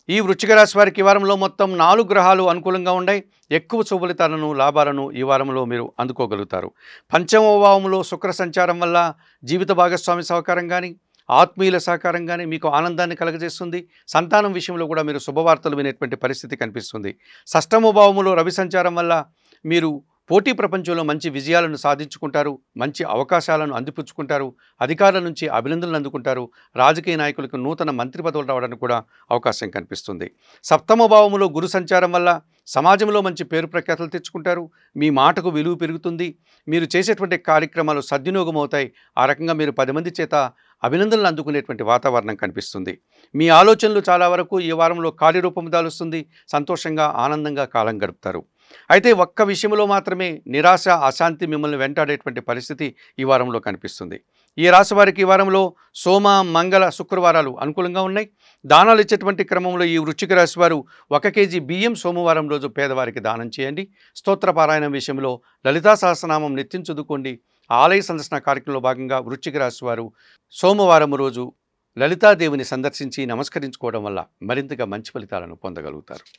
ఈ వృశ్చిక రాశి వారికి ఈ వారంలో మొత్తం 4 గ్రహాలు అనుకూలంగా ఉన్నాయి. ఎక్కువ శుభలితాలను, లాభాలను ఈ వారంలో మీరు అందుకోగలుగుతారు. పంచమ భావంలో శుక్ర సంచారం వల్ల జీవిత భాగస్వామి సహకారం గానీ, ఆత్మీయుల సహకారం గానీ మీకు ఆనందాన్ని కలుగజేస్తుంది. సంతానం విషయంలో కూడా మీరు శుభవార్తలు వినేటువంటి పరిస్థితి కనిపిస్తుంది. షష్టమ భావములో రవి సంచారం వల్ల మీరు పోటీ ప్రపంచంలో మంచి విజయాలను సాధించుకుంటారు. మంచి అవకాశాలను అందిపుచ్చుకుంటారు. అధికారుల నుంచి అభినందనలు అందుకుంటారు. రాజకీయ నాయకులకు నూతన మంత్రి పదవులు రావడానికి కూడా అవకాశం కనిపిస్తుంది. సప్తమ భావములో గురు సంచారం వల్ల సమాజంలో మంచి పేరు ప్రఖ్యాతలు తెచ్చుకుంటారు. మీ మాటకు విలువ పెరుగుతుంది. మీరు చేసేటువంటి కార్యక్రమాలు సద్వినియోగం అవుతాయి. ఆ రకంగా మీరు 10 మంది చేత అభినందనలు అందుకునేటువంటి వాతావరణం కనిపిస్తుంది. మీ ఆలోచనలు చాలా వరకు ఈ వారంలో కార్యరూపం దాలుస్తుంది. సంతోషంగా, ఆనందంగా కాలం గడుపుతారు. అయితే ఒక్క విషయంలో మాత్రమే నిరాశ, అశాంతి మిమ్మల్ని వెంటాడేటువంటి పరిస్థితి ఈ వారంలో కనిపిస్తుంది. ఈ రాశి వారికి ఈ వారంలో సోమ, మంగళ, శుక్రవారాలు అనుకూలంగా ఉన్నాయి. దానాలు ఇచ్చేటువంటి క్రమంలో ఈ వృశ్చిక రాశి వారు 1 కేజీ బియ్యం సోమవారం రోజు పేదవారికి దానం చేయండి. స్తోత్ర పారాయణం విషయంలో లలితా సహస్రనామం నిత్యం చదువుకోండి. ఆలయ సందర్శన కార్యక్రమంలో భాగంగా వృశ్చిక రాశి వారు సోమవారం రోజు లలితాదేవిని సందర్శించి నమస్కరించుకోవడం వల్ల మరింతగా మంచి ఫలితాలను పొందగలుగుతారు.